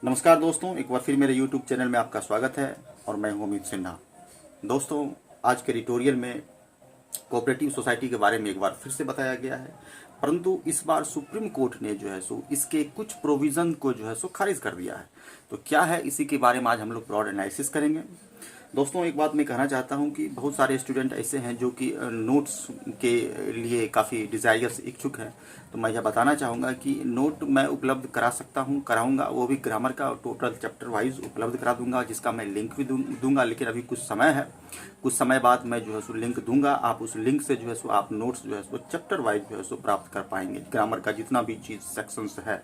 नमस्कार दोस्तों, एक बार फिर मेरे YouTube चैनल में आपका स्वागत है और मैं हूं अमित सिन्हा। दोस्तों, आज के एडिटोरियल में कोऑपरेटिव सोसाइटी के बारे में एक बार फिर से बताया गया है, परंतु इस बार सुप्रीम कोर्ट ने जो है सो इसके कुछ प्रोविज़न को जो है सो खारिज कर दिया है। तो क्या है, इसी के बारे में आज हम लोग ब्रॉड एनालिसिस करेंगे। दोस्तों, एक बात मैं कहना चाहता हूं कि बहुत सारे स्टूडेंट ऐसे हैं जो कि नोट्स के लिए काफ़ी डिज़ायर्स इच्छुक हैं। तो मैं यह बताना चाहूँगा कि नोट मैं उपलब्ध करा सकता हूँ, कराऊँगा, वो भी ग्रामर का टोटल चैप्टर वाइज उपलब्ध करा दूँगा, जिसका मैं लिंक भी दूँगा। लेकिन अभी कुछ समय है, कुछ समय बाद मैं जो है सो लिंक दूँगा। आप उस लिंक से जो है सो आप नोट्स जो है सो चैप्टर वाइज जो है सो प्राप्त कर पाएंगे। ग्रामर का जितना भी चीज़ सेक्शंस है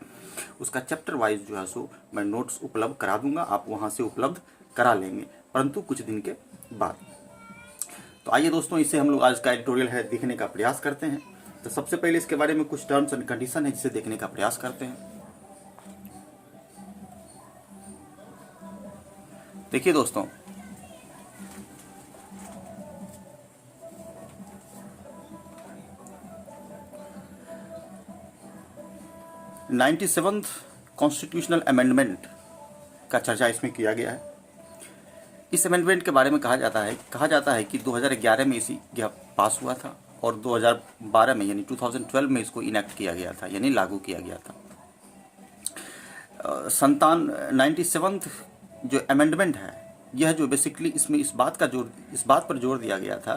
उसका चैप्टर वाइज जो है सो मैं नोट्स उपलब्ध करा दूँगा, आप वहाँ से उपलब्ध करा लेंगे, परंतु कुछ दिन के बाद। तो आइए दोस्तों, इसे हम लोग आज का एडिटोरियल है देखने का प्रयास करते हैं। तो सबसे पहले इसके बारे में कुछ टर्म्स एंड कंडीशन है जिसे देखने का प्रयास करते हैं। देखिए दोस्तों, नाइन्टी सेवंथ कॉन्स्टिट्यूशनल अमेंडमेंट का चर्चा इसमें किया गया है। इस अमेंडमेंट के बारे में कहा जाता है कि 2011 में इसी यह पास हुआ था और 2012 में यानी 2012 में इसको इनेक्ट किया गया था, यानी लागू किया गया था। 97th जो अमेंडमेंट है, यह जो बेसिकली इसमें इस बात पर जोर दिया गया था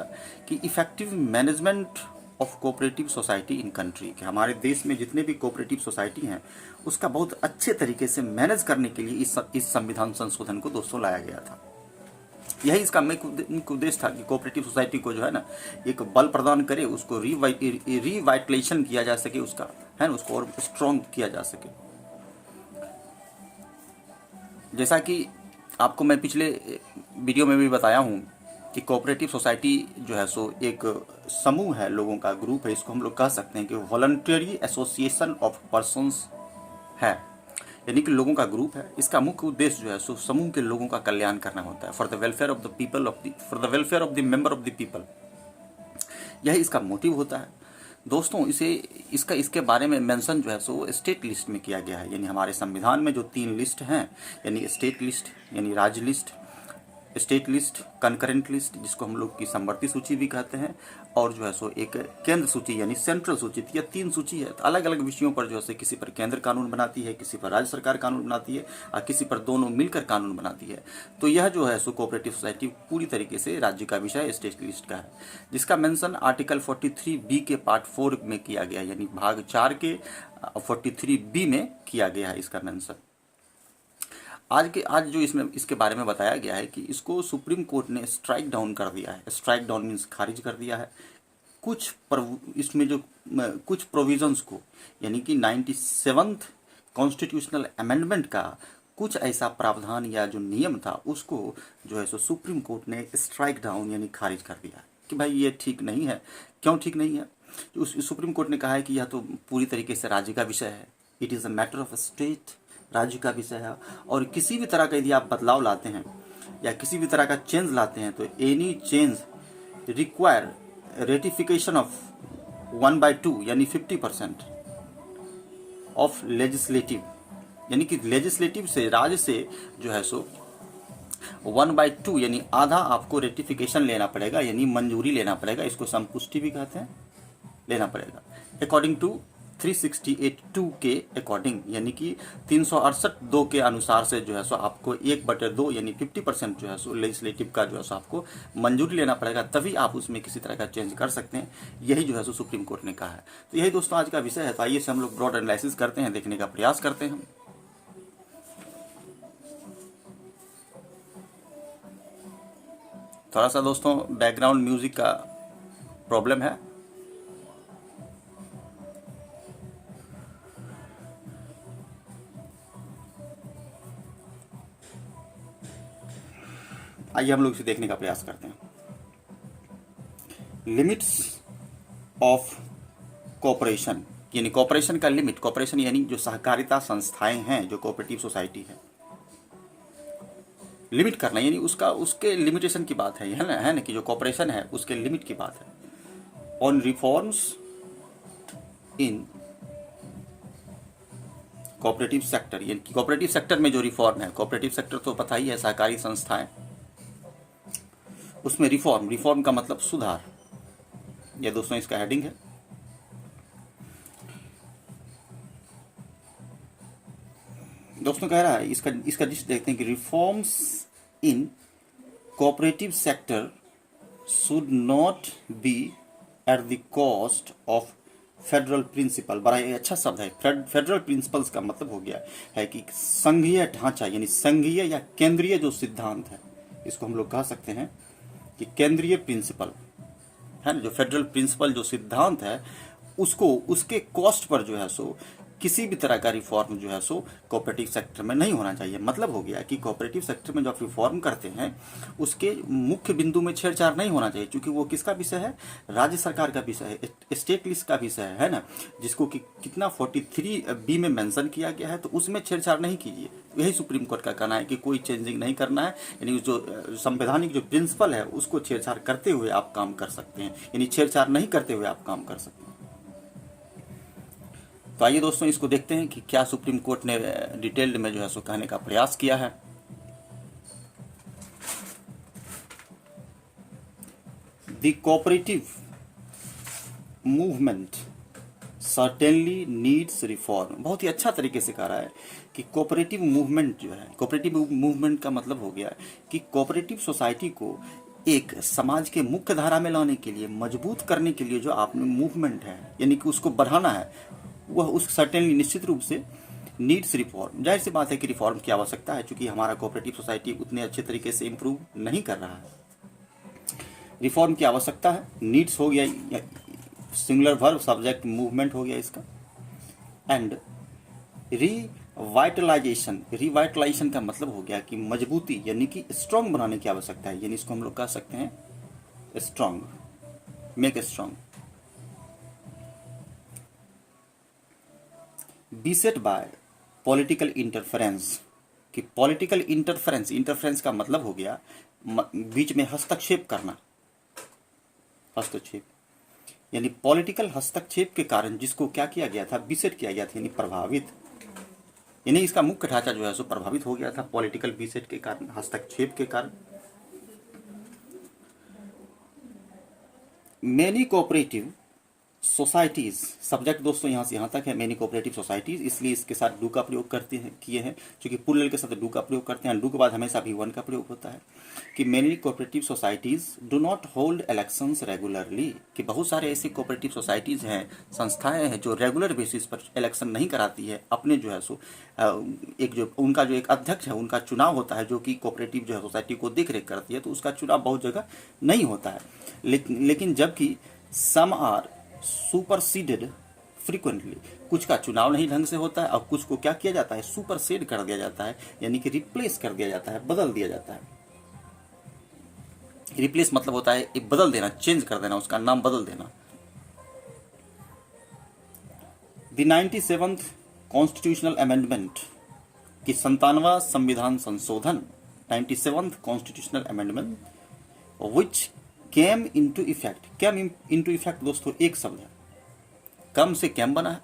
कि effective management of cooperative society in country, कि हमारे देश में जितने भी कोऑपरेटिव सोसाइटी हैं उसका बहुत अच्छे तरीके से मैनेज करने के लिए इस संविधान संशोधन को दोस्तों लाया गया था। यही इसका मुख्य उद्देश्य था कि कोऑपरेटिव सोसाइटी को जो है ना एक बल प्रदान करे, उसको रिवाइटलेशन किया जा सके, उसका है ना, उसको और स्ट्रॉन्ग किया जा सके। जैसा कि आपको मैं पिछले वीडियो में भी बताया हूँ कि कोऑपरेटिव सोसाइटी जो है सो एक समूह है, लोगों का ग्रुप है, इसको हम लोग कह सकते हैं कि वॉलंटरी एसोसिएशन ऑफ पर्सन्स है, यानी कि लोगों का ग्रुप है। इसका मुख्य उद्देश्य जो है सो समूह के लोगों का कल्याण करना होता है, for the welfare of the people for the welfare of the member of the people, यही इसका मोटिव होता है। दोस्तों, इसके बारे में मेंशन जो है सो स्टेट लिस्ट में किया गया है, यानी हमारे संविधान में जो 3 लिस्ट हैं, यानी स्टेट लिस्ट यानी राज्य list, state list, concurrent list जिसको हम लोग की समवर्ती सूची भी कहते हैं, और जो है सो एक केंद्र सूची यानी सेंट्रल सूची। यह 3 सूची है। तो अलग अलग विषयों पर जो है किसी पर केंद्र कानून बनाती है, किसी पर राज्य सरकार कानून बनाती है, और किसी पर दोनों मिलकर कानून बनाती है। तो यह जो है सो कोऑपरेटिव सोसाइटी पूरी तरीके से राज्य का विषय स्टेट लिस्ट का है, जिसका मेंशन आर्टिकल 43B के पार्ट 4 में किया गया, यानी भाग 4 के 43B में किया गया है इसका मेंशन। आज जो इसमें इसके बारे में बताया गया है कि इसको सुप्रीम कोर्ट ने स्ट्राइक डाउन कर दिया है। स्ट्राइक डाउन मीन्स खारिज कर दिया है इसमें जो कुछ प्रोविजंस को, यानी कि 97th कॉन्स्टिट्यूशनल अमेंडमेंट का कुछ ऐसा प्रावधान या जो नियम था उसको जो है सो सुप्रीम कोर्ट ने स्ट्राइक डाउन यानी खारिज कर दिया कि भाई ये ठीक नहीं है। क्यों ठीक नहीं है? सुप्रीम कोर्ट ने कहा है कि यह तो पूरी तरीके से राज्य का विषय है, it is a matter of state, राज्य का विषय है, और किसी भी तरह का यदि आप बदलाव लाते हैं या किसी भी तरह का चेंज लाते हैं तो any change require ratification of 1/2 यानी 50% ऑफ लेजिस्लेटिव, यानी कि लेजिस्लेटिव से, राज्य से जो है सो 1/2 यानी आधा आपको रेटिफिकेशन लेना पड़ेगा, यानी मंजूरी लेना पड़ेगा, इसको संपुष्टि भी कहते हैं, लेना पड़ेगा अकॉर्डिंग टू 368(2) के अकॉर्डिंग, यानी कि 368(2) के अनुसार से जो है सो आपको 1/2 यानी 50% जो है सो लेजिस्लेटिव का जो है सो आपको मंजूरी लेना पड़ेगा, तभी आप उसमें किसी तरह का चेंज कर सकते हैं। यही जो है सो सुप्रीम कोर्ट ने कहा है। तो यही दोस्तों आज का विषय है। तो आइए से हम लोग ब्रॉड एनालिसिस करते हैं, देखने का प्रयास करते हैं। थोड़ा सा दोस्तों बैकग्राउंड म्यूजिक का प्रॉब्लम है। आइए हम लोग इसे देखने का प्रयास करते हैं। लिमिट्स ऑफ कोऑपरेशन, यानी कोऑपरेशन का लिमिट, कोऑपरेशन यानी जो सहकारिता संस्थाएं हैं, जो कोऑपरेटिव सोसाइटी है, लिमिट करना यानी उसके लिमिटेशन की बात है ना कि जो कोऑपरेशन है उसके लिमिट की बात है। On reforms in cooperative sector, यानी कि कोऑपरेटिव सेक्टर में जो रिफॉर्म है, कोऑपरेटिव सेक्टर तो पता ही है, सहकारी संस्थाएं, उसमें रिफॉर्म, रिफॉर्म का मतलब सुधार, यह दोस्तों इसका हेडिंग है। दोस्तों कह रहा है, इसका जिस देखते हैं कि reforms in cooperative sector should not be at the cost of federal principle. बड़ा ही अच्छा शब्द है, फेडरल प्रिंसिपल्स का मतलब हो गया है कि संघीय ढांचा, यानी संघीय या केंद्रीय जो सिद्धांत है, इसको हम लोग कह सकते हैं कि केंद्रीय प्रिंसिपल है ना, जो फेडरल प्रिंसिपल जो सिद्धांत है, उसको उसके कॉस्ट पर जो है सो किसी भी तरह का रिफॉर्म जो है सो कोऑपरेटिव सेक्टर में नहीं होना चाहिए। मतलब हो गया कि कोऑपरेटिव सेक्टर में जो आप रिफॉर्म करते हैं उसके मुख्य बिंदु में छेड़छाड़ नहीं होना चाहिए, क्योंकि वो किसका विषय है, राज्य सरकार का विषय है, स्टेट लिस्ट का विषय है ना, जिसको कि कितना 43B में मेंशन किया गया है, तो उसमें छेड़छाड़ नहीं कीजिए। यही सुप्रीम कोर्ट का कहना है कि कोई चेंजिंग नहीं करना है, यानी जो संवैधानिक जो प्रिंसिपल है उसको छेड़छाड़ करते हुए आप काम कर सकते हैं, यानी छेड़छाड़ नहीं करते हुए आप काम कर सकते हैं। तो आइए दोस्तों इसको देखते हैं कि क्या सुप्रीम कोर्ट ने डिटेल्ड में जो है सो कहने का प्रयास किया है। The cooperative movement certainly needs reform. बहुत ही अच्छा तरीके से कह रहा है कि कोऑपरेटिव मूवमेंट जो है, कोऑपरेटिव मूवमेंट का मतलब हो गया कि कोऑपरेटिव सोसाइटी को एक समाज के मुख्य धारा में लाने के लिए, मजबूत करने के लिए जो आपने मूवमेंट है, यानी कि उसको बढ़ाना है, वह उस सर्टेनली निश्चित रूप से नीड्स रिफॉर्म। जाहिर सी बात है कि रिफॉर्म की आवश्यकता है, क्योंकि हमारा कोऑपरेटिव सोसाइटी उतने अच्छे तरीके से इम्प्रूव नहीं कर रहा है। रिफॉर्म की आवश्यकता है, नीड्स हो गया, सिंगुलर वर्ब, सब्जेक्ट मूवमेंट हो गया इसका, एंड रिवाइटलाइजेशन। रिवाइटलाइजेशन का मतलब हो गया कि मजबूती, यानी कि स्ट्रांग बनाने की आवश्यकता है, यानी इसको हम लोग कह सकते हैं strong, make strong. Beset by political interference, कि पॉलिटिकल इंटरफेरेंस, इंटरफेरेंस का मतलब हो गया बीच में हस्तक्षेप करना, हस्तक्षेप, यानी पॉलिटिकल हस्तक्षेप के कारण जिसको क्या किया गया था, बीसेट किया गया था, यानी प्रभावित, यानी इसका मुख्य ढांचा जो है सो प्रभावित हो गया था पॉलिटिकल बीसेट के कारण, हस्तक्षेप के कारण। मैनी कोऑपरेटिव सोसाइटीज, सब्जेक्ट दोस्तों यहाँ से यहाँ तक है, मैनी कोऑपरेटिव सोसाइटीज, इसलिए इसके साथ डू का प्रयोग करते हैं, किए हैं, क्योंकि पुल्ल के साथ डू का प्रयोग करते हैं, डू के बाद हमेशा भी वन का प्रयोग होता है, कि many cooperative societies do not hold elections regularly, कि बहुत सारे ऐसी कोऑपरेटिव सोसाइटीज हैं, संस्थाएं हैं जो रेगुलर बेसिस पर इलेक्शन नहीं कराती है, अपने जो है सो एक जो उनका जो एक अध्यक्ष है, उनका चुनाव होता है, जो कि कोऑपरेटिव जो है सोसाइटी को देख रेख करती है, तो उसका चुनाव बहुत जगह नहीं होता है, लेकिन जबकि सम आर सुपरसीडेड फ्रीक्वेंटली, कुछ का चुनाव नहीं ढंग से होता है, और कुछ को क्या किया जाता है, सुपरसीड कर दिया जाता है, यानी कि रिप्लेस कर दिया जाता है, बदल दिया जाता है। रिप्लेस मतलब होता है बदल देना, चेंज कर देना, उसका नाम बदल देना। द 97th कॉन्स्टिट्यूशनल अमेंडमेंट, कि 97वां संविधान संशोधन, 97th कॉन्स्टिट्यूशनल अमेंडमेंट विच came into effect. Came into effect दोस्तों एक शब्द है, कम से कैम बना है,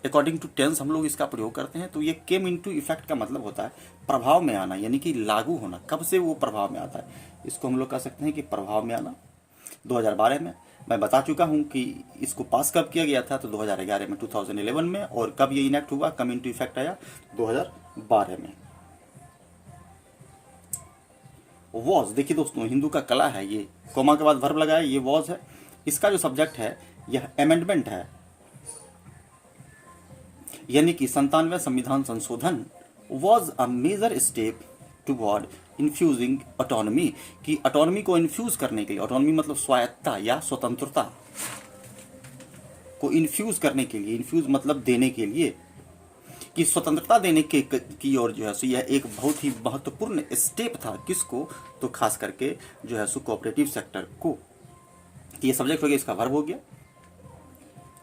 अकॉर्डिंग टू टेंस हम लोग इसका प्रयोग करते हैं, तो ये केम इनटू इफेक्ट का मतलब होता है प्रभाव में आना, यानी कि लागू होना, कब से वो प्रभाव में आता है, इसको हम लोग कह सकते हैं कि प्रभाव में आना। 2012 में मैं बता चुका हूं कि इसको पास कब किया गया था, तो 2011 में, 2011 में, और कब ये इनेक्ट हुआ, कम इनटू इफेक्ट आया 2012 में। वॉज, देखिए दोस्तों हिंदू का कला है, ये कोमा के बाद वर्ब लगाया, ये वॉज है, इसका जो सब्जेक्ट है यह अमेंडमेंट है, यानी कि 97वें संविधान संशोधन was a major step toward infusing autonomy, कि ऑटोनॉमी को इन्फ्यूज करने के लिए, ऑटोनॉमी मतलब स्वायत्तता या स्वतंत्रता को इन्फ्यूज करने के लिए, इन्फ्यूज मतलब देने के लिए, कि स्वतंत्रता देने की ओर जो है सो यह एक बहुत ही महत्वपूर्ण स्टेप था, किसको, तो खास करके जो है सो कोऑपरेटिव सेक्टर को। ये सब्जेक्ट हो गया, इसका वर्ब हो गया।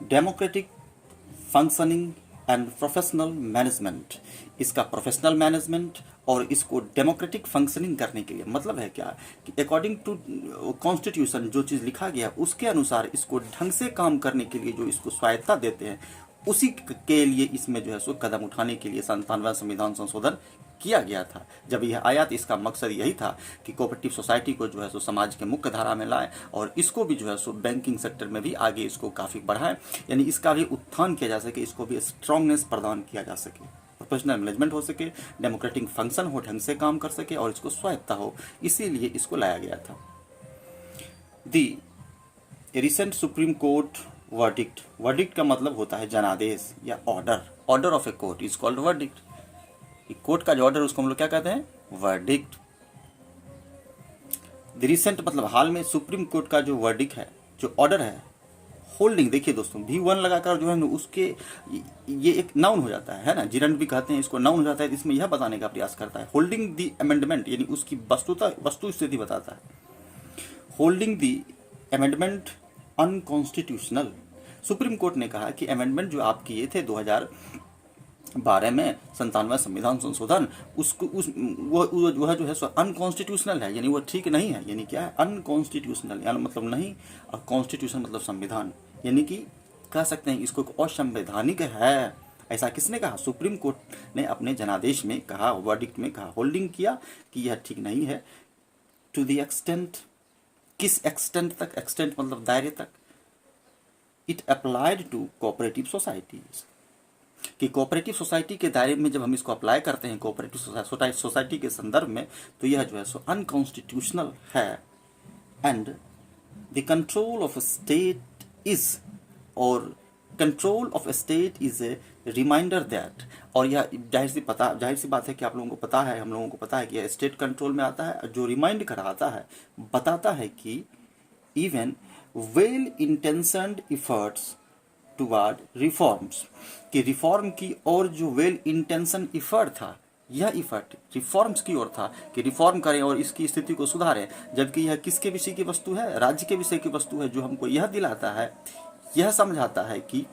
Democratic functioning and professional management, इसका प्रोफेशनल मैनेजमेंट और इसको डेमोक्रेटिक फंक्शनिंग करने के लिए मतलब है क्या, कि अकॉर्डिंग टू कॉन्स्टिट्यूशन जो चीज़ लिखा गया उसके अनुसार इसको ढंग से काम करने के लिए जो इसको स्वायत्ता देते हैं, उसी के लिए इसमें जो है सो कदम उठाने के लिए 97वां संविधान संशोधन किया गया था। जब यह आया तो इसका मकसद यही था कि कोऑपरेटिव सोसाइटी को जो है सो समाज के मुख्य धारा में लाए और इसको भी जो है सो बैंकिंग सेक्टर में भी आगे इसको काफ़ी बढ़ाएं, यानी इसका भी उत्थान किया जा सके, इसको भी स्ट्रांगनेस प्रदान किया जा सके, प्रोफेशनल मैनेजमेंट हो सके, डेमोक्रेटिक फंक्शन हो, ढंग से काम कर सके और इसको स्वायत्ता हो, इसीलिए इसको लाया गया था। The recent supreme court verdict, verdict का मतलब होता है जनादेश या order, order of a court is called verdict. Court का जो ऑर्डर उसको हम लोग क्या कहते हैं, वर्डिक्ट। द रिसेंट मतलब हाल में सुप्रीम कोर्ट का जो वर्डिक्ट है, जो ऑर्डर है, होल्डिंग, देखिए दोस्तों V1 लगाकर जो है ना उसके ये एक नाउन हो जाता है ना, जिरंड भी कहते हैं इसको, नाउन हो जाता है। इसमें यह बताने का प्रयास करता है होल्डिंग दी अमेंडमेंट, यानी उसकी वस्तु स्थिति बताता है। Holding the amendment unconstitutional, supreme court ने कहा कि अमेंडमेंट जो आप किए थे 2012 में 97वां संविधान संशोधन, उसको वह जो है सो अनकॉन्स्टिट्यूशनल है, यानी वो ठीक नहीं है। यानी क्या है, अनकॉन्स्टिट्यूशनल, यानी मतलब नहीं, और कॉन्स्टिट्यूशन मतलब संविधान, यानी कि कह सकते हैं इसको असंवैधानिक है। ऐसा किसने कहा, सुप्रीम कोर्ट ने अपने जनादेश में कहा, वर्डिक्ट में कहा, होल्डिंग किया कि यह ठीक नहीं है। टू द एक्सटेंट, किस एक्सटेंट तक, एक्सटेंट मतलब दायरे तक, it applied to cooperative societies, कि कोऑपरेटिव सोसाइटी के दायरे में जब हम इसको अप्लाई करते हैं कोऑपरेटिव सोसाइटी के संदर्भ में, तो यह जो है सो अनकॉन्स्टिट्यूशनल है। And the control of state is, और control of state is a reminder that, और यह जाहिर सी बात है कि आप लोगों को पता है, हम लोगों को पता है कि यह स्टेट कंट्रोल में आता है, जो रिमाइंड कराता है, बताता है कि even well intentioned efforts toward reforms, कि रिफॉर्म की और जो वेल इंटेंशन इफर्ट था, यह इफर्ट रिफॉर्म्स की ओर था कि रिफॉर्म करें और इसकी स्थिति को सुधारें, जबकि यह किसके विषय की वस्तु है, राज्य के विषय की वस्तु है, जो हमको यह दिलाता है, यह समझाता है कि,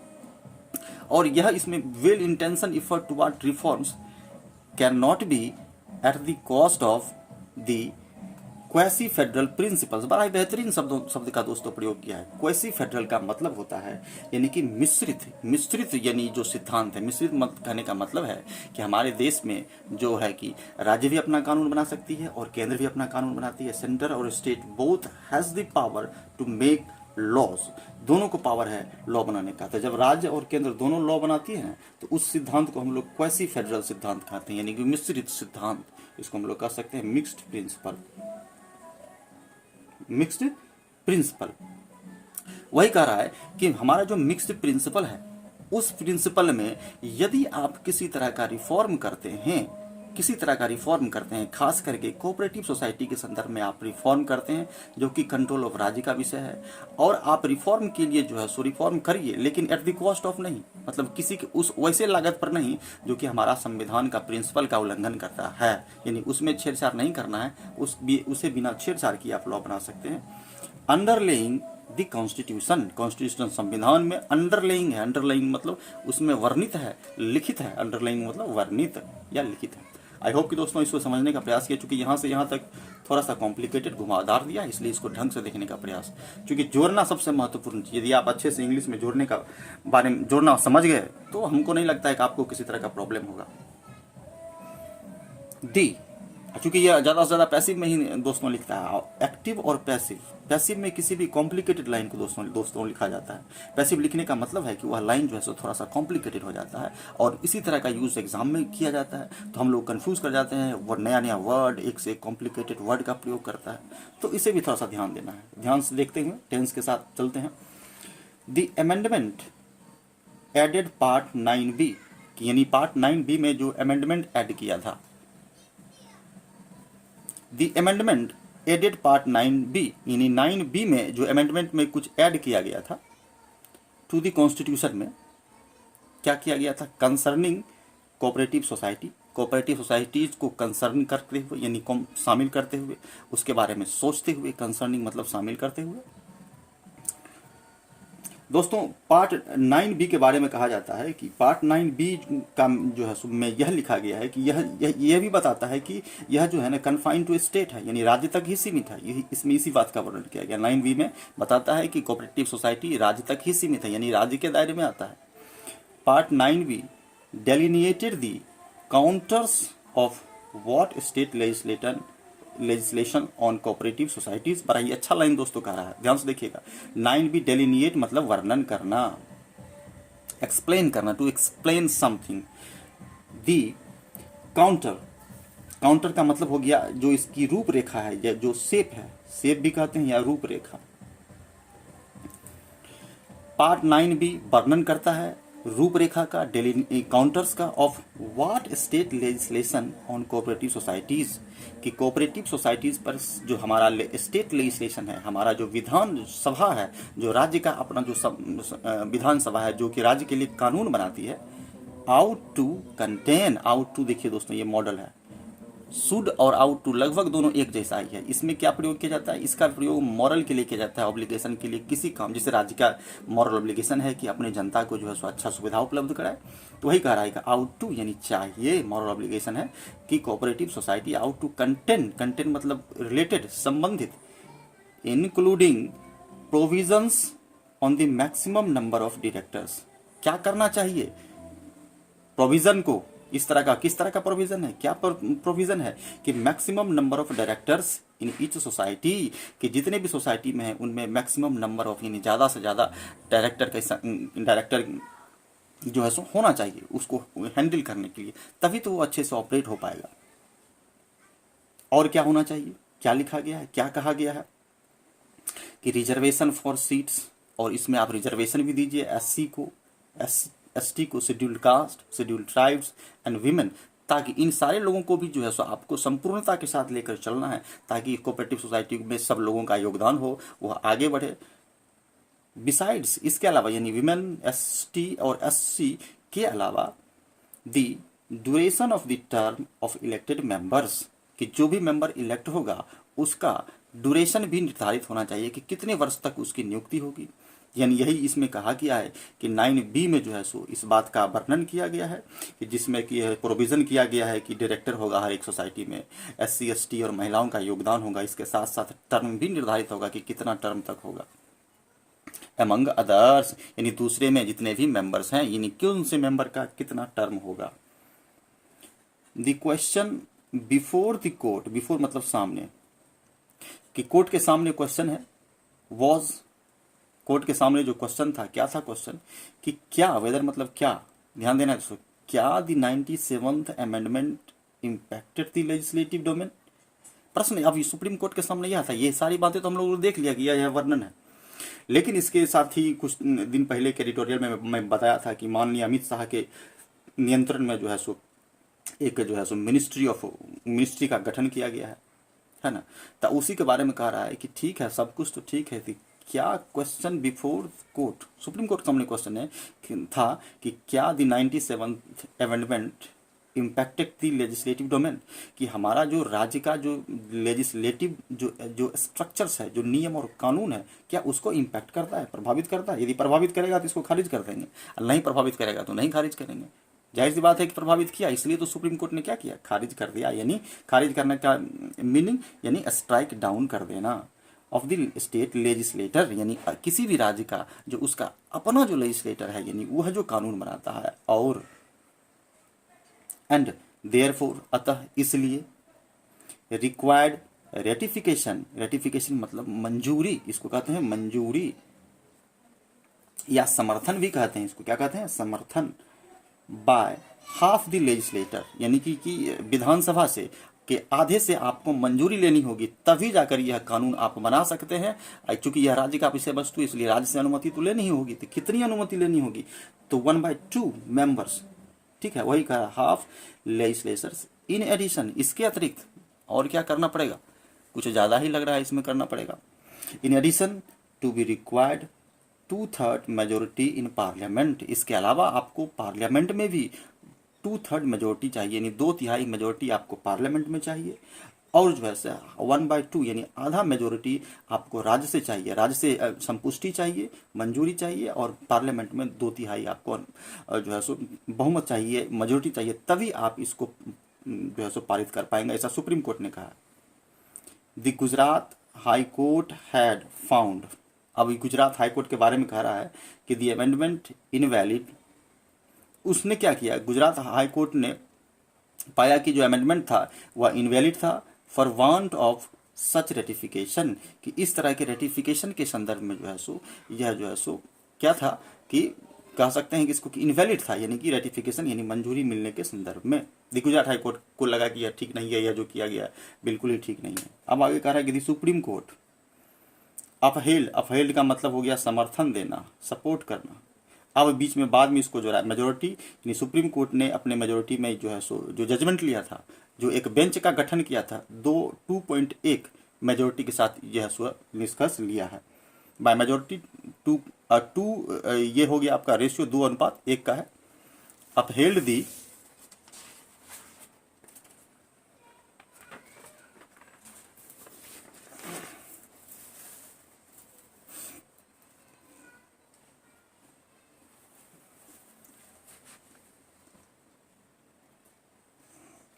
और यह इसमें well intention effort toward reforms can not be at the cost of the quasi federal principles. बड़ा बेहतरीन शब्द का दोस्तों प्रयोग किया है। क्वेसी फेडरल का मतलब होता है यानी कि मिश्रित यानी जो सिद्धांत है, मिश्रित मत कहने का मतलब है कि हमारे देश में जो है कि राज्य भी अपना कानून बना सकती है और केंद्र भी अपना कानून बनाती है। सेंटर और state both has the power to make laws, दोनों को पावर है लॉ बनाने का। तो जब राज्य और केंद्र दोनों लॉ बनाती है तो उस सिद्धांत को हम लोग क्वेसी फेडरल सिद्धांत कहते हैं, यानी कि मिश्रित सिद्धांत। इसको हम लोग कह सकते हैं मिक्स्ड प्रिंसिपल, मिक्स्ड प्रिंसिपल। वही कह रहा है कि हमारा जो मिक्स्ड प्रिंसिपल है, उस प्रिंसिपल में यदि आप किसी तरह का रिफॉर्म करते हैं, खास करके कोऑपरेटिव सोसाइटी के संदर्भ में आप रिफॉर्म करते हैं, जो कि कंट्रोल ऑफ राज्य का विषय है, और आप रिफॉर्म के लिए जो है सो रिफॉर्म करिए, लेकिन एट द कॉस्ट ऑफ नहीं, मतलब किसी के उस वैसे लागत पर नहीं जो कि हमारा संविधान का प्रिंसिपल का उल्लंघन करता है, यानी उसमें छेड़छाड़ नहीं करना है, उसे बिना छेड़छाड़ किए आप लॉ बना सकते हैं। अंडरलेइंग द कॉन्स्टिट्यूशन, संविधान में अंडरलेइंग है, अंडरलाइन मतलब उसमें वर्णित है, लिखित है, अंडरलाइन मतलब वर्णित या लिखित है। आई होप कि दोस्तों इसको समझने का प्रयास किया, चूंकि यहाँ से यहाँ तक थोड़ा सा कॉम्प्लिकेटेड घुमावदार दिया, इसलिए इसको ढंग से देखने का प्रयास, क्योंकि जोड़ना सबसे महत्वपूर्ण चीज। यदि आप अच्छे से इंग्लिश में जोड़ने का बारे में जोड़ना समझ गए तो हमको नहीं लगता है कि आपको किसी तरह का प्रॉब्लम होगा। डी, चूंकि यह ज्यादा से ज्यादा पैसिव में ही दोस्तों लिखता है, एक्टिव और पैसिव में किसी भी कॉम्प्लिकेटेड लाइन को दोस्तों लिखा जाता है। पैसिव लिखने का मतलब है कि वह लाइन जो है सो थोड़ा सा कॉम्प्लिकेटेड हो जाता है, और इसी तरह का यूज एग्जाम में किया जाता है, तो हम लोग कंफ्यूज कर जाते हैं, वो नया वर्ड, एक से एक कॉम्प्लिकेटेड वर्ड का प्रयोग करता है, तो इसे भी थोड़ा सा ध्यान देना है। ध्यान से देखते हुए टेंस के साथ चलते हैं। The amendment added part 9B, यानी पार्ट 9B में जो अमेंडमेंट ऐड किया था, the amendment added part 9B, यानी 9B में जो अमेंडमेंट में कुछ ऐड किया गया था टू द कॉन्स्टिट्यूशन में, क्या किया गया था, कंसर्निंग कोऑपरेटिव सोसाइटीज को कंसर्न करते हुए, यानी शामिल करते हुए, उसके बारे में सोचते हुए, कंसर्निंग मतलब शामिल करते हुए। दोस्तों पार्ट 9B के बारे में कहा जाता है कि पार्ट 9B का जो है में यह लिखा गया है कि यह भी बताता है कि यह जो है ना कन्फाइन टू स्टेट है, यानी राज्य तक ही सीमित है। यही इसमें इसी बात का वर्णन किया गया। 9B में बताता है कि कोऑपरेटिव सोसाइटी राज्य तक ही सीमित है, यानी राज्य के दायरे में आता है। Part 9B delineated the counters of what state legislation on cooperative societies। बड़ा ही अच्छा लाइन दोस्तों कह रहा है, ध्यान से देखिएगा। 9B डेलिनिएट मतलब वर्णन करना, एक्सप्लेन करना, to explain something. The counter, counter का मतलब हो गया जो इसकी रूपरेखा है या जो शेप है, शेप भी कहते हैं या रूपरेखा। पार्ट 9B वर्णन करता है रूपरेखा का, काउंटर्स का, of what state legislation on cooperative societies, कि कोऑपरेटिव सोसाइटीज पर जो हमारा स्टेट लेजिस्लेशन है, हमारा जो विधान सभा है, जो राज्य का अपना जो विधान सभा है जो कि राज्य के लिए कानून बनाती है, ought to contain, ought to देखिए दोस्तों ये मॉडल है, शुड और आउट टू लगभग दोनों एक जैसा ही है। इसमें क्या प्रयोग किया जाता है, इसका प्रयोग मॉरल के लिए किया जाता है, ऑब्लिगेशन के लिए, किसी काम, जैसे राज्य का मॉरल ऑब्लिगेशन है कि अपने जनता को जो है सो अच्छा सुविधा उपलब्ध कराए, तो वही कह रहा है कि आउट टू यानी चाहिए, मॉरल ऑब्लिगेशन है कि cooperative society ought to contain, contain मतलब रिलेटेड, संबंधित, including provisions on the maximum number of directors. क्या करना चाहिए, प्रोविजन को, इस तरह का, किस तरह का प्रोविजन है, क्या प्रोविजन है कि maximum number of directors in each society, कि जितने भी सोसाइटी में है उनमें मैक्सिमम नंबर ऑफ यानी ज़्यादा से ज़्यादा डायरेक्टर जो है सो होना चाहिए उसको हैंडल करने के लिए, तभी तो वो अच्छे से ऑपरेट हो पाएगा। और क्या होना चाहिए, क्या लिखा गया है, क्या कहा गया है कि रिजर्वेशन फॉर सीट्स, और इसमें आप रिजर्वेशन भी दीजिए एससी को, एसटी को, scheduled caste, scheduled tribes and women, ताकि इन सारे लोगों को भी जो है सो आपको संपूर्णता के साथ लेकर चलना है, ताकि कोऑपरेटिव सोसाइटी में सब लोगों का योगदान हो, वह आगे बढ़े। बिसाइड्स, इसके अलावा यानी विमेन, एसटी और एससी के अलावा, the duration of the term of elected members, कि जो भी मेंबर इलेक्ट होगा उसका ड्यूरेशन भी निर्धारित होना चाहिए कि कितने वर्ष तक उसकी नियुक्ति होगी। यानी यही इसमें कहा गया है कि 9B में जो है सो इस बात का वर्णन किया गया है कि जिसमें कि प्रोविज़न किया गया है कि डायरेक्टर होगा हर एक सोसाइटी में, एससी एसटी और महिलाओं का योगदान होगा, इसके साथ साथ टर्म भी निर्धारित होगा कि कितना टर्म तक होगा। अमंग अदर्स यानी दूसरे में जितने भी मेंबर्स हैं यानी कौन से मेंबर का कितना टर्म होगा। The question before the court, before मतलब सामने, कि कोर्ट के सामने क्वेश्चन है, वॉज, कोर्ट के सामने जो क्वेश्चन था, क्या था क्वेश्चन कि क्या, वेदर मतलब क्या, ध्यान देना दोस्तों, क्या the 97th amendment impacted the legislative domain. प्रश्न अब सुप्रीम कोर्ट के सामने यह था, ये सारी बातें तो हम लोगों ने देख लिया कि यह वर्णन है, लेकिन इसके साथ ही कुछ दिन पहले के एडिटोरियल में मैं बताया था कि माननीय अमित शाह के नियंत्रण में जो है सो एक जो है सो मिनिस्ट्री का गठन किया गया है ना, तो उसी के बारे में कह रहा है कि ठीक है, सब कुछ तो ठीक है, क्या question before court, supreme court के सामने क्वेश्चन है था कि क्या the 97th amendment impacted the legislative domain, कि हमारा जो राज्य का जो लेजिस्लेटिव जो स्ट्रक्चर्स है, जो नियम और कानून है, क्या उसको इम्पैक्ट करता है, प्रभावित करता है। यदि प्रभावित करेगा तो इसको खारिज कर देंगे, और नहीं प्रभावित करेगा तो नहीं खारिज करेंगे। जाहिर सी बात है कि प्रभावित किया, इसलिए तो सुप्रीम कोर्ट ने क्या किया, खारिज कर दिया। यानी खारिज करने का मीनिंग यानी स्ट्राइक डाउन कर देना ऑफ द स्टेट लेजिस्लेटर, यानी किसी भी राज्य का जो उसका अपना जो लेजिस्लेटर है, यानी वह जो कानून बनाता है। और एंड देयरफॉर अतः इसलिए, रिक्वायर्ड रेटिफिकेशन, रेटिफिकेशन मतलब मंजूरी, इसको कहते हैं मंजूरी या समर्थन भी कहते हैं, इसको क्या कहते हैं, समर्थन, बाय हाफ द लेजिस्लेटर, यानी कि विधानसभा से कि आधे से आपको मंजूरी लेनी होगी, तभी जाकर यह कानून आप बना सकते हैं। चूंकि यह राज्य का विषय वस्तु, इसलिए राज्य से अनुमति तो लेनी ही होगी। तो कितनी अनुमति लेनी होगी, तो 1/2 मेंबर्स, ठीक है, वही कहा, हाफ लेजिस्लेटर्स इन एडिशन, इसके अतिरिक्त और क्या करना पड़ेगा, कुछ ज़्यादा ही लग रहा है इसमें करना पड़ेगा। In addition to be required 2/3 majority in parliament, इसके अलावा आपको पार्लियामेंट में भी 2/3 मेजोरिटी चाहिए, यानी 2/3 मेजोरिटी आपको पार्लियामेंट में चाहिए। और जो है 1/2 यानी आधा मेजोरिटी आपको राज्य से चाहिए, राज्य से संपुष्टि चाहिए, मंजूरी चाहिए, और पार्लियामेंट में 2/3 आपको जो है सो बहुमत चाहिए, मेजोरिटी चाहिए, तभी आप इसको जो है सो पारित कर पाएंगे, ऐसा सुप्रीम कोर्ट ने कहा। The Gujarat high court had found, अब गुजरात हाई कोर्ट के बारे में कह रहा है कि द अमेंडमेंट इनवैलिड उसने क्या किया, गुजरात हाई कोर्ट ने पाया कि जो अमेंडमेंट था वह इनवैलिड था for want of such ratification, कि इस तरह के रेटिफिकेशन के संदर्भ में जो है सो यह जो है सो क्या था कि कह सकते हैं कि इसको इनवैलिड था, यानी कि रेटिफिकेशन यानी मंजूरी मिलने के संदर्भ में। दी गुजरात हाई कोर्ट को लगा कि यह ठीक नहीं है, यह जो किया गया बिल्कुल ही ठीक नहीं है। अब आगे कह रहा है कि दी सुप्रीम कोर्ट अपहेल्ड, अपहेल्ड का मतलब हो गया समर्थन देना, सपोर्ट करना। अब बीच में बाद में इसको जो है मेजोरिटी, यानी सुप्रीम कोर्ट ने अपने मेजोरिटी में जो है सो जो जजमेंट लिया था, जो एक बेंच का गठन किया था, 2.1 मेजोरिटी के साथ यह सो निष्कर्ष लिया है। बाय मेजोरिटी टू ये हो गया आपका रेशियो 2:1 का है। Upheld the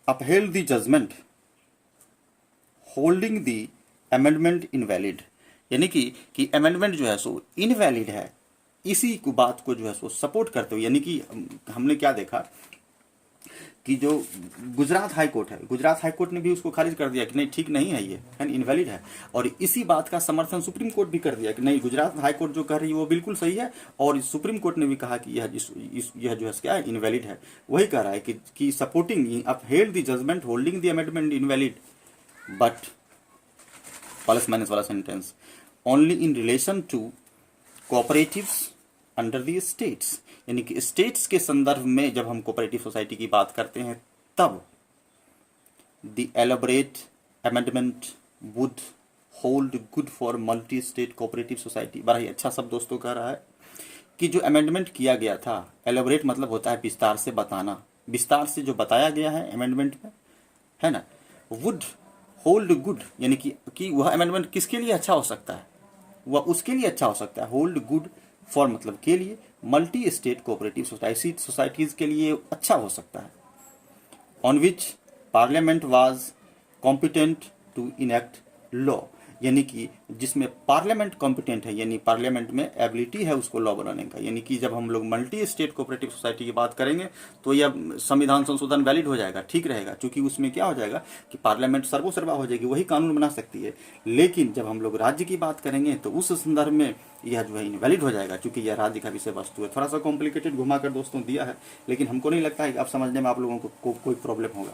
upheld the judgment holding the amendment invalid, यानी कि अमेंडमेंट जो है सो इनवैलिड है, इसी को बात को जो है सो सपोर्ट करते हुए, यानी कि हमने क्या देखा कि जो गुजरात हाई कोर्ट है, गुजरात हाई कोर्ट ने भी उसको खारिज कर दिया कि नहीं ठीक नहीं है, ये इनवैलिड है, और इसी बात का समर्थन सुप्रीम कोर्ट भी कर दिया कि नहीं गुजरात हाई कोर्ट जो कह रही है वो बिल्कुल सही है, और सुप्रीम कोर्ट ने भी कहा कि यह जो है क्या है इनवैलिड है। वही कह रहा है कि supporting upheld the judgment holding the amendment invalid but plus minus वाला sentence only in relation to cooperatives under the states, यानी कि स्टेट्स के संदर्भ में जब हम कोऑपरेटिव सोसाइटी की बात करते हैं तब the elaborate amendment would hold good for multi state cooperative society. बड़ा ही अच्छा सब दोस्तों कह रहा है कि जो अमेंडमेंट किया गया था, एलैबोरेट मतलब होता है विस्तार से बताना, विस्तार से जो बताया गया है अमेंडमेंट में, है ना, वुड होल्ड गुड, यानी कि वह अमेंडमेंट किसके लिए अच्छा हो सकता है, वह उसके लिए अच्छा हो सकता है, होल्ड गुड फॉर मतलब के लिए, मल्टी स्टेट कोऑपरेटिव सोसाइटीज के लिए अच्छा हो सकता है, on which parliament was competent to enact law, यानी कि जिसमें पार्लियामेंट कॉम्पिटेंट है, यानी पार्लियामेंट में एबिलिटी है उसको लॉ बनाने का। यानी कि जब हम लोग मल्टी स्टेट कोऑपरेटिव सोसाइटी की बात करेंगे तो यह संविधान संशोधन वैलिड हो जाएगा, ठीक रहेगा, क्योंकि उसमें क्या हो जाएगा कि पार्लियामेंट सर्वोसर्वा हो जाएगी, वही कानून बना सकती है। लेकिन जब हम लोग राज्य की बात करेंगे तो उस संदर्भ में यह जो है इनवैलिड हो जाएगा, क्योंकि यह राज्य का विषय वस्तु है। थोड़ा सा कॉम्प्लिकेटेड घुमा कर दोस्तों दिया है, लेकिन हमको नहीं लगता है कि आप समझने में आप लोगों को कोई प्रॉब्लम होगा।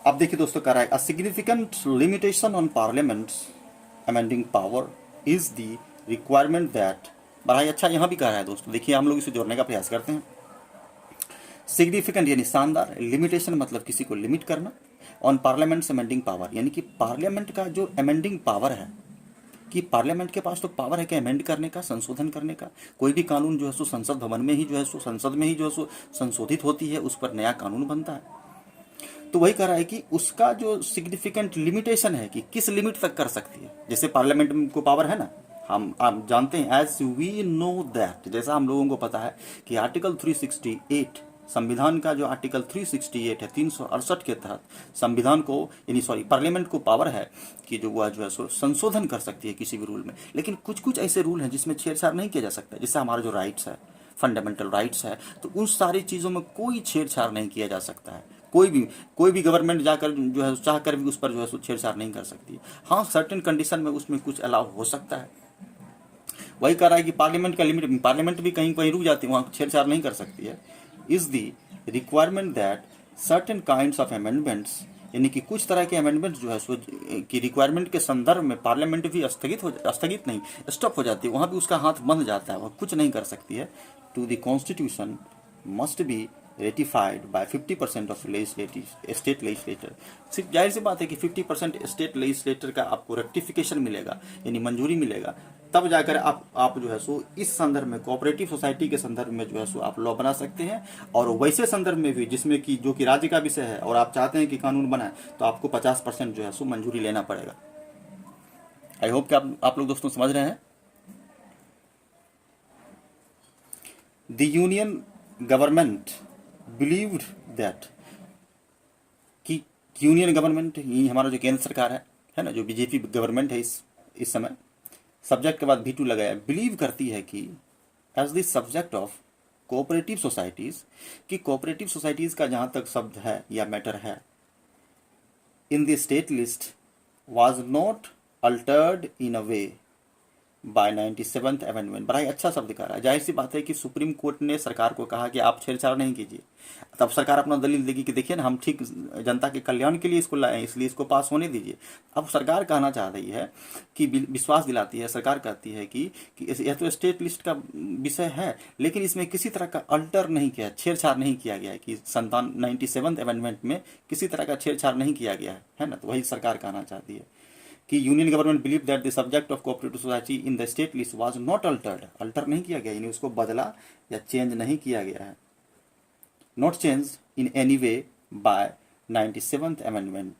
अब देखिए दोस्तों कह रहा है a significant limitation on parliaments amending power is the requirement that, बड़ा ही अच्छा यहाँ भी कह रहा है दोस्तों, देखिए हम लोग इसे जोड़ने का प्रयास करते हैं। सिग्निफिकेंट यानी शानदार, लिमिटेशन मतलब किसी को लिमिट करना, ऑन पार्लियामेंट्स अमेंडिंग पावर यानी कि पार्लियामेंट का जो अमेंडिंग पावर है, कि पार्लियामेंट के पास तो पावर है कि अमेंड करने का, संशोधन करने का, कोई भी कानून जो है सो संसद भवन में ही जो है सो संसद में ही जो है सो संशोधित होती है, उस पर नया कानून बनता है। तो वही कह रहा है कि उसका जो सिग्निफिकेंट लिमिटेशन है कि किस लिमिट तक कर सकती है। जैसे पार्लियामेंट को पावर है ना, हम जानते हैं, एज वी नो दैट, जैसा हम लोगों को पता है कि आर्टिकल 368 संविधान का जो आर्टिकल 368 है 368 के तहत संविधान को यानी पार्लियामेंट को पावर है कि जो वह जो है सो संशोधन कर सकती है किसी भी रूल में। लेकिन कुछ कुछ ऐसे रूल हैं जिसमें छेड़छाड़ नहीं किया जा सकता, जैसे हमारा जो राइट्स है, फंडामेंटल राइट्स है, तो उन सारी चीज़ों में कोई छेड़छाड़ नहीं किया जा सकता है। कोई भी गवर्नमेंट जाकर जो है चाह कर भी उस पर जो है छेड़छाड़ नहीं कर सकती। हाँ, सर्टेन कंडीशन में उसमें कुछ अलाउ हो सकता है। वही कह रहा है कि पार्लियामेंट का लिमिट, पार्लियामेंट भी कहीं कहीं रुक जाती है, वहाँ छेड़छाड़ नहीं कर सकती है। Is the requirement that certain kinds of amendments, यानी कि कुछ तरह के अमेंडमेंट जो है सो की रिक्वायरमेंट के संदर्भ में पार्लियामेंट भी स्थगित नहीं, स्टॉप हो जाती है, वहाँ भी उसका हाथ बंद जाता है, वह कुछ नहीं कर सकती है। To the constitution must be ratified by 50% of state legislature. सिर्फ जाहिर सी बात है कि 50% स्टेट लेजिस्लेटर का आपको रेक्टिफिकेशन मिलेगा, यानी मंजूरी मिलेगा, तब जाकर आप जो है सो इस संदर्भ में कोऑपरेटिव सोसाइटी के संदर्भ में जो है सो आप लॉ बना सकते हैं। और वैसे संदर्भ में भी जिसमें कि जो कि राज्य का विषय है और आप चाहते हैं कि कानून बनाए, तो आपको 50% जो है सो मंजूरी लेना पड़ेगा। आई होप कि आप लोग दोस्तों समझ रहे हैं। The union government believed that, कि यूनियन गवर्नमेंट, ये हमारा जो केंद्र सरकार है, है ना, जो बीजेपी गवर्नमेंट है इस समय, सब्जेक्ट के बाद V2 लगाया, बिलीव करती है कि as the subject of cooperative societies, कि कोऑपरेटिव सोसाइटीज का जहां तक शब्द है या मैटर है, in the state list was not altered in a way by 97th amendment. बड़ा ही अच्छा शब्द कह रहा है। जाहिर सी बात है कि सुप्रीम कोर्ट ने सरकार को कहा कि आप छेड़छाड़ नहीं कीजिए, तब सरकार अपना दलील देगी कि देखिए ना, हम ठीक जनता के कल्याण के लिए इसको लाए हैं, इसलिए इसको पास होने दीजिए। अब सरकार कहना चाह रही है कि विश्वास दिलाती है, सरकार कहती है कि यह तो स्टेट लिस्ट का विषय है, लेकिन इसमें किसी तरह का अल्टर नहीं किया, छेड़छाड़ नहीं किया गया है, कि 97th अमेंडमेंट में किसी तरह का छेड़छाड़ नहीं किया गया है ना। तो वही सरकार कहना चाहती है कि union government believe that the subject of cooperative society in the state list was not Altered, alter नहीं किया गया, यानी उसको बदला या चेंज नहीं किया गया है, not change in any way by 97th amendment,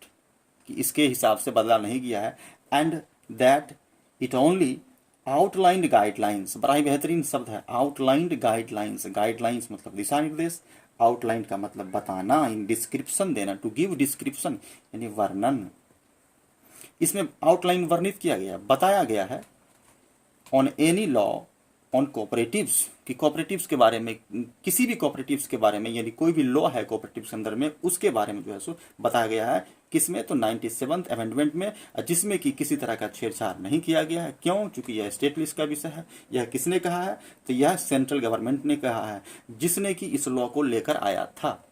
कि इसके हिसाब से बदला नहीं किया है, and that it only outlined guidelines. बड़ा ही बेहतरीन शब्द है, आउटलाइंड गाइडलाइंस। गाइडलाइंस मतलब दिशा निर्देश, आउटलाइन का मतलब बताना, इन डिस्क्रिप्शन देना, टू गिव डिस्क्रिप्शन यानी वर्णन। इसमें आउटलाइन वर्णित किया गया, बताया गया है, on any law on cooperatives, कि कोऑपरेटिव्स के बारे में, किसी भी कोऑपरेटिव्स के बारे में, यानी कोई भी लॉ है कोऑपरेटिव्स के अंदर में, उसके बारे में जो है सो बताया गया है। किसमें? तो 97th अमेंडमेंट में, जिसमें कि किसी तरह का छेड़छाड़ नहीं किया गया है। क्यों? चूंकि यह स्टेट लिस्ट का विषय है। यह किसने कहा है? तो यह सेंट्रल गवर्नमेंट ने कहा है, जिसने कि इस लॉ को लेकर आया था।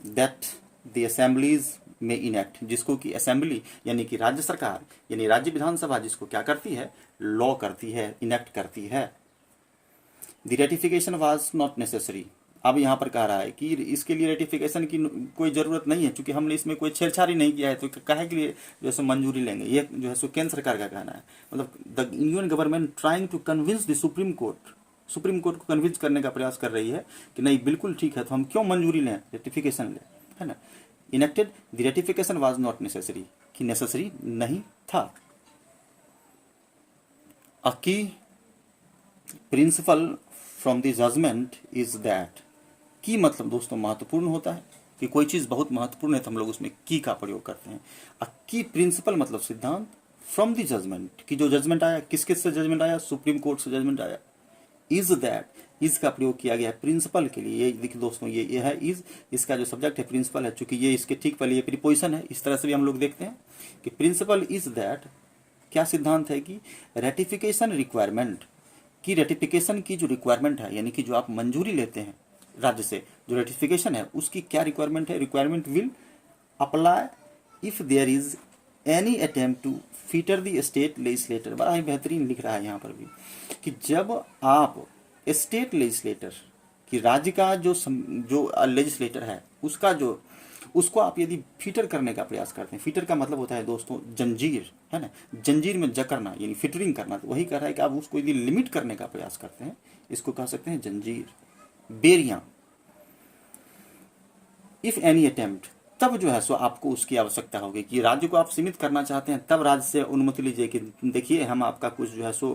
दैट द असेंबलीज में इनेक्ट, जिसको कि असेंबली यानी कि राज्य सरकार यानी राज्य विधानसभा जिसको क्या करती है? लॉ करती है, इनेक्ट करती है। The ratification was not necessary. अब यहाँ पर कह रहा है कि इसके लिए रेटिफिकेशन की कोई जरूरत नहीं है, क्योंकि हमने इसमें कोई छेड़छाड़ ही नहीं किया है, तो काहे के लिए जो है सो मंजूरी लेंगे? ये जो है सो केंद्र सरकार का कहना है। मतलब the Indian government trying to convince the Supreme Court को कन्विंस करने का प्रयास कर रही है कि नहीं, बिल्कुल ठीक है, तो हम क्यों मंजूरी लें, रेटिफिकेशन लें, है ना। Enacted the ratification was not necessary, कि नेसेसरी नहीं था। A key principle from the judgement is that, की मतलब दोस्तों महत्वपूर्ण होता है, कि कोई चीज बहुत महत्वपूर्ण है तो हम लोग उसमें की का प्रयोग करते हैं। अ की प्रिंसिपल मतलब सिद्धांत, फ्रॉम द जजमेंट, कि जो जजमेंट आया, किस किस से जजमेंट आया? सुप्रीम कोर्ट से जजमेंट आया। इज दैट, इज का प्रयोग किया गया है प्रिंसिपल के लिए। ये देखिए दोस्तों, ये है इज, इसका जो सब्जेक्ट है प्रिंसिपल है, चूंकि ये इसके ठीक पहले ये प्रीपोजिशन है। इस तरह से भी हम लोग देखते हैं कि प्रिंसिपल इज दैट, क्या सिद्धांत है कि रेटिफिकेशन रिक्वायरमेंट, की रेटिफिकेशन की जो रिक्वायरमेंट है, यानी कि जो आप मंजूरी लेते हैं राज्य से, जो रेटिफिकेशन है उसकी क्या रिक्वायरमेंट है? Requirement will apply if there is any attempt to fetter the state legislature. बड़ा ही बेहतरीन लिख रहा है यहाँ पर भी, कि जब आप स्टेट लेजिस्लेटर, कि राज्य का जो लेजिस्लेटर है उसका जो, उसको आप यदि फीटर करने का प्रयास करते हैं, फीटर का मतलब होता है दोस्तों जंजीर, है ना, जंजीर में जकड़ना यानी फिटरिंग करना। तो वही कह रहा है कि आप उसको यदि लिमिट करने का प्रयास करते हैं, इसको कह सकते हैं जंजीर, बेरियां। इफ एनी अटेम्प्ट, तब जो है सो आपको उसकी आवश्यकता होगी, कि राज्य को आप सीमित करना चाहते हैं, तब राज्य से अनुमति लीजिए कि देखिए हम आपका कुछ जो है सो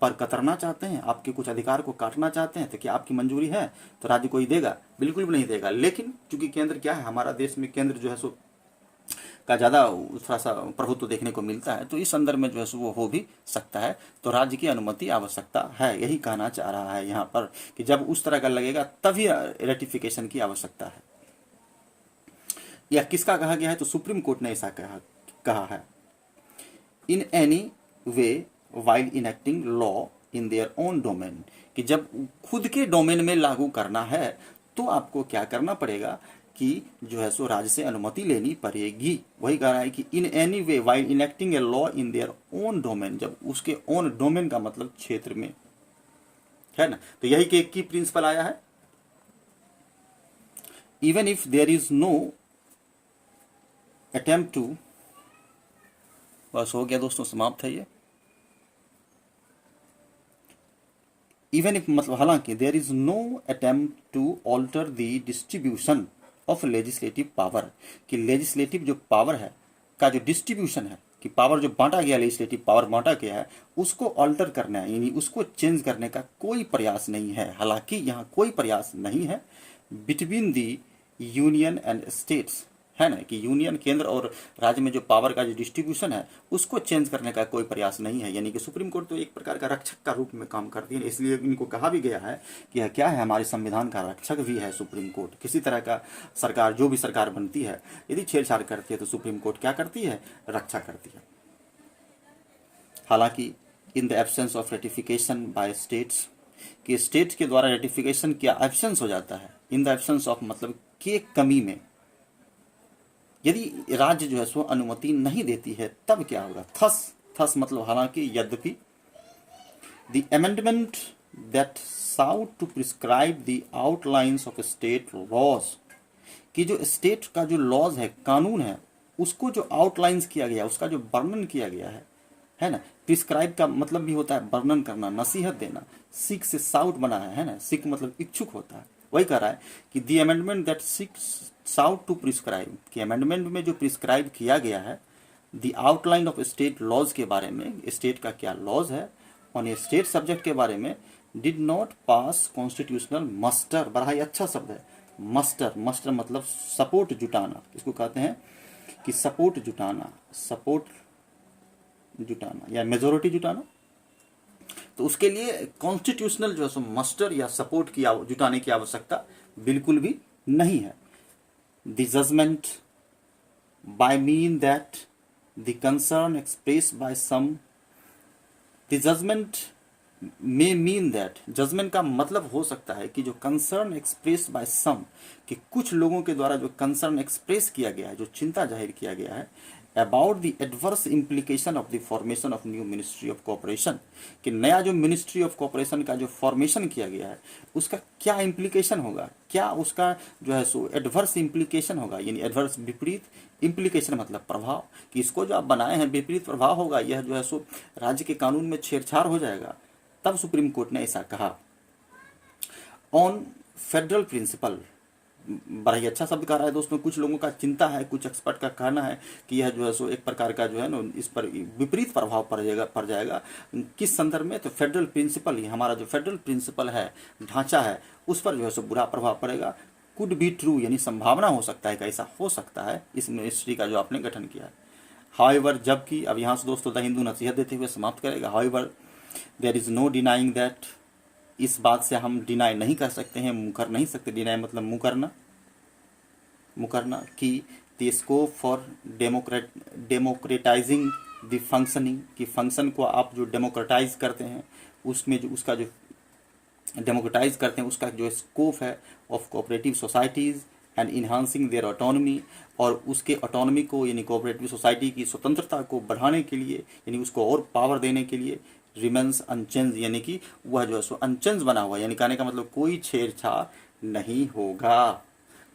पर कतरना चाहते हैं, आपके कुछ अधिकार को काटना चाहते हैं, तो क्या आपकी मंजूरी है? तो राज्य कोई देगा? बिल्कुल भी नहीं देगा। लेकिन चूंकि केंद्र क्या है, हमारा देश में केंद्र जो है सो का ज़्यादा थोड़ा सा प्रभुत्व देखने को मिलता है, तो इस संदर्भ में जो है सो वो हो भी सकता है, तो राज्य की अनुमति आवश्यकता है। यही कहना चाह रहा है यहाँ पर, कि जब उस तरह का लगेगा तभी रेटिफिकेशन की आवश्यकता है। यह किसका कहा गया है? तो सुप्रीम कोर्ट ने ऐसा कहा है। In any way while enacting law in their own domain, कि जब खुद के डोमेन में लागू करना है तो आपको क्या करना पड़ेगा? कि जो है सो राज्य से अनुमति लेनी पड़ेगी। वही कह रहा है कि in any way while enacting a law in their own domain, जब उसके ओन डोमेन का मतलब क्षेत्र में, है ना। तो यही कि एक की प्रिंसिपल आया है। Even if there is no attempt to, बस हो गया दोस्तों, समाप्त है ये। इवन इफ मतलब हालांकि there is no attempt to alter the distribution of legislative power, कि लेजिस्लेटिव जो पावर है का जो डिस्ट्रीब्यूशन है, कि पावर जो बांटा गया, लेजिस्लेटिव पावर बांटा गया है, उसको ऑल्टर करना है, यानी उसको चेंज करने का कोई प्रयास नहीं है। हालांकि यहाँ कोई प्रयास नहीं है between the union and states, है ना, कि यूनियन, केंद्र और राज्य में जो पावर का जो डिस्ट्रीब्यूशन है उसको चेंज करने का कोई प्रयास नहीं है। यानी कि सुप्रीम कोर्ट तो एक प्रकार का रक्षक का रूप में काम करती है, इसलिए इनको कहा भी गया है कि यह क्या है, हमारे संविधान का रक्षक भी है सुप्रीम कोर्ट। किसी तरह का सरकार, जो भी सरकार बनती है, यदि छेड़छाड़ करती है तो सुप्रीम कोर्ट क्या करती है, रक्षा करती है। हालांकि in the absence of ratification by states, कि स्टेट के द्वारा रेटिफिकेशन क्या एब्सेंस हो जाता है, इन द एब्सेंस ऑफ मतलब कि कमी में, यदि राज्य जो है सो अनुमति नहीं देती है तब क्या होगा। थस मतलब हालांकि, यद्यपि, the amendment that sought to prescribe the outlines of state laws, कि जो स्टेट का जो लॉज है, कानून है, उसको जो आउटलाइंस किया गया, उसका जो वर्णन किया गया है ना। प्रिस्क्राइब का मतलब भी होता है वर्णन करना, नसीहत देना। सीक से साउट बना है ना, सीक मतलब इच्छुक होता है। वही कह रहा है कि the amendment that seeks sought to prescribe, कि अमेंडमेंट में जो प्रिस्क्राइब किया गया है the outline of state laws के बारे में, स्टेट का क्या लॉज है ऑन ए स्टेट सब्जेक्ट के बारे में, did not pass constitutional muster. बड़ा ही अच्छा शब्द है मस्टर। मस्टर मतलब सपोर्ट जुटाना, इसको कहते हैं कि सपोर्ट जुटाना, सपोर्ट जुटाना या मेजोरिटी जुटाना। तो उसके लिए कॉन्स्टिट्यूशनल जो है मस्टर या सपोर्ट की जुटाने की आवश्यकता बिल्कुल भी नहीं है। The judgment by mean that the concern express by some, the judgment में मीन दैट, जजमेंट का मतलब हो सकता है कि जो कंसर्न एक्सप्रेस बाय सम, कि कुछ लोगों के द्वारा जो कंसर्न एक्सप्रेस किया गया है, जो चिंता जाहिर किया गया है about the adverse implication of the formation of new ministry of cooperation, कि नया जो मिनिस्ट्री ऑफ कोऑपरेशन का जो फॉर्मेशन किया गया है उसका क्या इम्प्लीकेशन होगा, क्या उसका जो है सो एडवर्स इम्प्लीकेशन होगा, यानी एडवर्स विपरीत, इम्प्लीकेशन मतलब प्रभाव, कि इसको जो आप बनाए हैं विपरीत प्रभाव होगा, यह जो है सो राज्य के कानून में छेड़छाड़ हो जाएगा। तब सुप्रीम कोर्ट ने ऐसा कहा। ऑन फेडरल प्रिंसिपल, बड़ा ही अच्छा शब्द कह रहा है दोस्तों। कुछ लोगों का चिंता है, कुछ एक्सपर्ट का कहना है कि यह जो है सो एक प्रकार का जो है ना, इस पर विपरीत प्रभाव पड़ जाएगा। किस संदर्भ में, तो फेडरल प्रिंसिपल ही, हमारा जो फेडरल प्रिंसिपल है, ढांचा है, उस पर जो है सो बुरा प्रभाव पड़ेगा। कुड बी ट्रू, यानी संभावना हो सकता है कि ऐसा हो सकता है इस मिनिस्ट्री का जो आपने गठन किया है। हाउएवर, जबकि, अब यहाँ से दोस्तों द हिंदू नसीहत देते हुए समाप्त करेगा। However there is no denying that, इस बात से हम डिनाई नहीं कर सकते हैं, मुकर नहीं सकते। डिनाई मतलब मुकरना कि the scope for democratizing the functioning, कि फंक्शन को आप जो डेमोक्रेटाइज करते हैं, उसमें जो उसका जो डेमोक्रेटाइज करते हैं उसका जो स्कोप है of cooperative societies and enhancing their autonomy, और उसके ऑटोनॉमी को यानी कोऑपरेटिव सोसाइटी की स्वतंत्रता को बढ़ाने के लिए, यानी उसको और पावर देने के लिए, रिमेंस अनचेंज, यानी कि वह जो है सो अनचेंज बना हुआ, यानी कहने का मतलब कोई छेड़छाड़ नहीं होगा।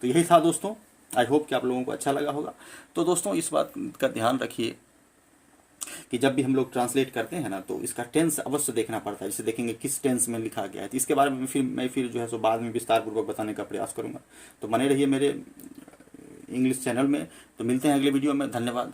तो यही था दोस्तों। आई होप कि आप लोगों को अच्छा लगा होगा। तो दोस्तों इस बात का ध्यान रखिए कि जब भी हम लोग ट्रांसलेट करते हैं ना, तो इसका टेंस अवश्य देखना पड़ता है। इसे देखेंगे किस टेंस में लिखा गया है। तो इसके बारे में मैं जो है सो बाद में विस्तार पूर्वक बताने का प्रयास करूंगा। तो बने रहिए मेरे इंग्लिश चैनल में। तो मिलते हैं अगले वीडियो में। धन्यवाद।